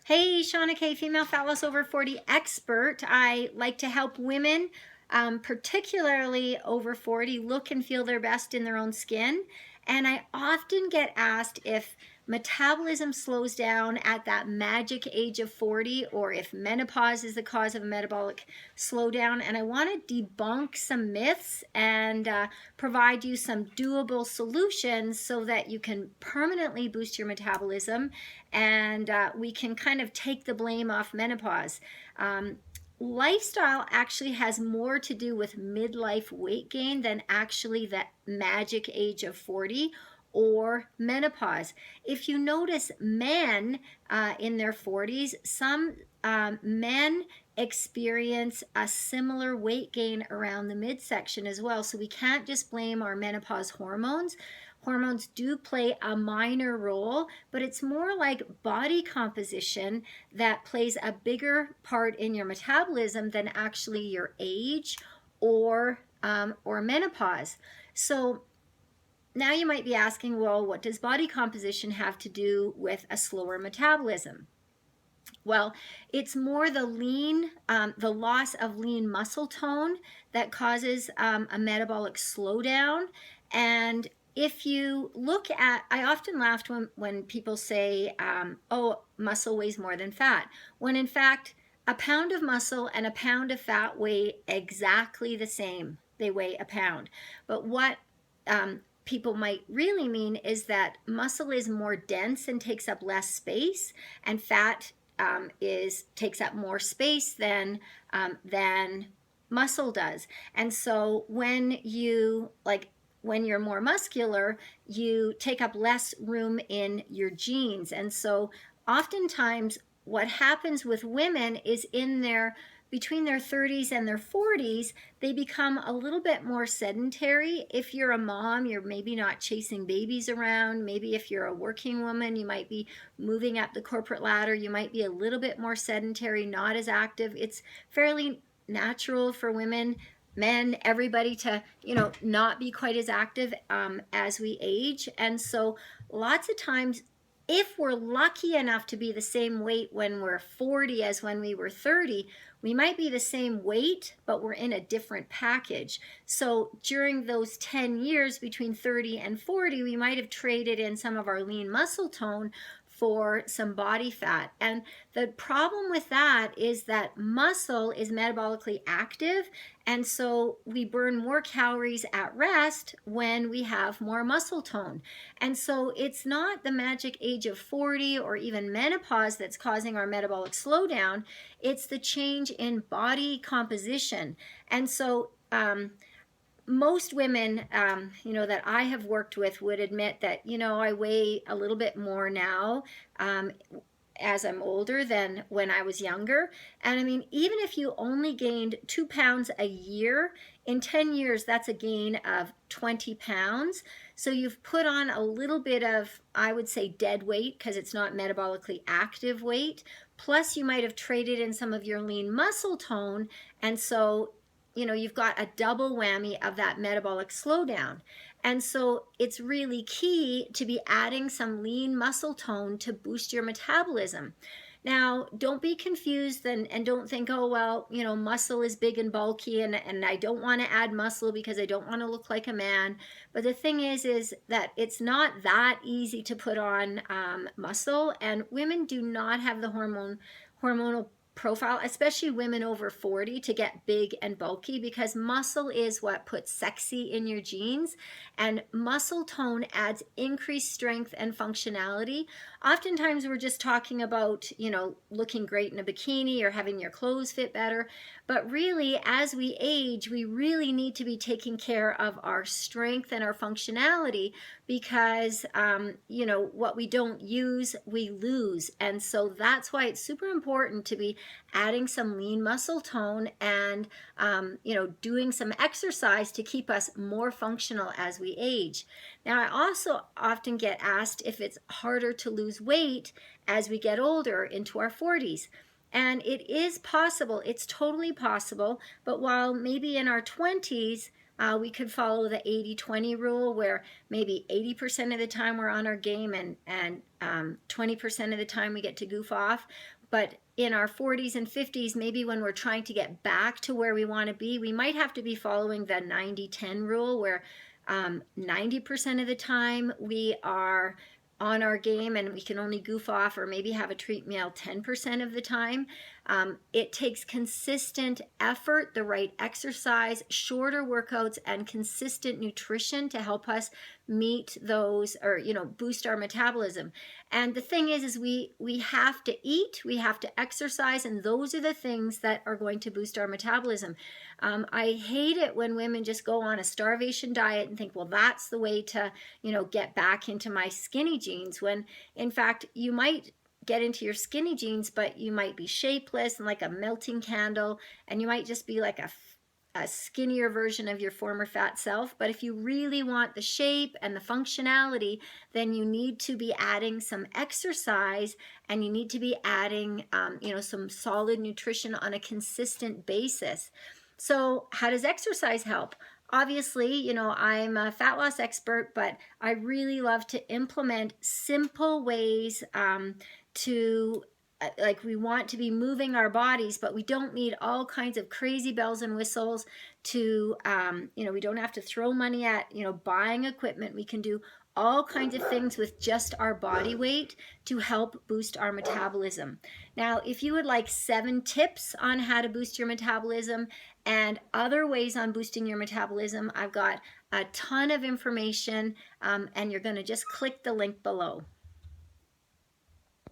Hey, Shawna K, female fat loss over 40 expert. I like to help women, particularly over 40, look and feel their best in their own skin. And I often get asked if metabolism slows down at that magic age of 40 or if menopause is the cause of a metabolic slowdown. And I want to debunk some myths and provide you some doable solutions so that you can permanently boost your metabolism and we can kind of take the blame off menopause. Lifestyle actually has more to do with midlife weight gain than actually the magic age of 40 or menopause. If you notice men in their 40s, some men experience a similar weight gain around the midsection as well. So we can't just blame our menopause hormones. Hormones do play a minor role, but it's more like body composition that plays a bigger part in your metabolism than actually your age or menopause. So now you might be asking, well, what does body composition have to do with a slower metabolism? Well, it's more the loss of lean muscle tone that causes a metabolic slowdown. And if you look at, I often laughed when people say, oh, muscle weighs more than fat, when in fact, a pound of muscle and a pound of fat weigh exactly the same. They weigh a pound. But what people might really mean is that muscle is more dense and takes up less space, and fat takes up more space than muscle does. And so when you're more muscular, you take up less room in your genes. And so oftentimes what happens with women is between their 30s and their 40s, they become a little bit more sedentary. If you're a mom, you're maybe not chasing babies around. Maybe if you're a working woman, you might be moving up the corporate ladder. You might be a little bit more sedentary, not as active. It's fairly natural for women, men, everybody to, not be quite as active as we age. And so lots of times, if we're lucky enough to be the same weight when we're 40 as when we were 30, we might be the same weight, but we're in a different package. So during those 10 years between 30 and 40, we might have traded in some of our lean muscle tone for some body fat. And the problem with that is that muscle is metabolically active, and so we burn more calories at rest when we have more muscle tone. And so it's not the magic age of 40 or even menopause that's causing our metabolic slowdown. It's the change in body composition. And so most women, that I have worked with would admit that, I weigh a little bit more now as I'm older than when I was younger. And I mean, even if you only gained 2 pounds a year, in 10 years, that's a gain of 20 pounds. So you've put on a little bit of, I would say, dead weight because it's not metabolically active weight. Plus, you might have traded in some of your lean muscle tone. And so you've got a double whammy of that metabolic slowdown. And so it's really key to be adding some lean muscle tone to boost your metabolism. Now, don't be confused and don't think, oh, well, muscle is big and bulky and I don't want to add muscle because I don't want to look like a man. But the thing is that it's not that easy to put on muscle, and women do not have the hormonal profile, especially women over 40, to get big and bulky, because muscle is what puts sexy in your genes, and muscle tone adds increased strength and functionality. Oftentimes we're just talking about, looking great in a bikini or having your clothes fit better, but really as we age, we really need to be taking care of our strength and our functionality, because what we don't use, we lose. And so that's why it's super important to be adding some lean muscle tone and doing some exercise to keep us more functional as we age. Now, I also often get asked if it's harder to lose weight as we get older into our 40s. And it is possible, it's totally possible, but while maybe in our 20s We could follow the 80-20 rule, where maybe 80% of the time we're on our game, and 20% of the time we get to goof off. But in our 40s and 50s, maybe when we're trying to get back to where we want to be, we might have to be following the 90-10 rule, where 90% of the time we are on our game and we can only goof off or maybe have a treat meal 10% of the time. It takes consistent effort, the right exercise, shorter workouts, and consistent nutrition to help us meet those, or boost our metabolism. And the thing is we have to eat, we have to exercise, and those are the things that are going to boost our metabolism. I hate it when women just go on a starvation diet and think, well, that's the way to get back into my skinny jeans, when in fact you might get into your skinny jeans, but you might be shapeless and like a melting candle, and you might just be like a skinnier version of your former fat self. But if you really want the shape and the functionality, then you need to be adding some exercise, and you need to be adding some solid nutrition on a consistent basis. So how does exercise help? Obviously, I'm a fat loss expert, but I really love to implement simple ways to we want to be moving our bodies, but we don't need all kinds of crazy bells and whistles to we don't have to throw money at buying equipment. We can do all kinds of things with just our body weight to help boost our metabolism. Now, if you would like 7 tips on how to boost your metabolism and other ways on boosting your metabolism, I've got a ton of information, and you're going to just click the link below.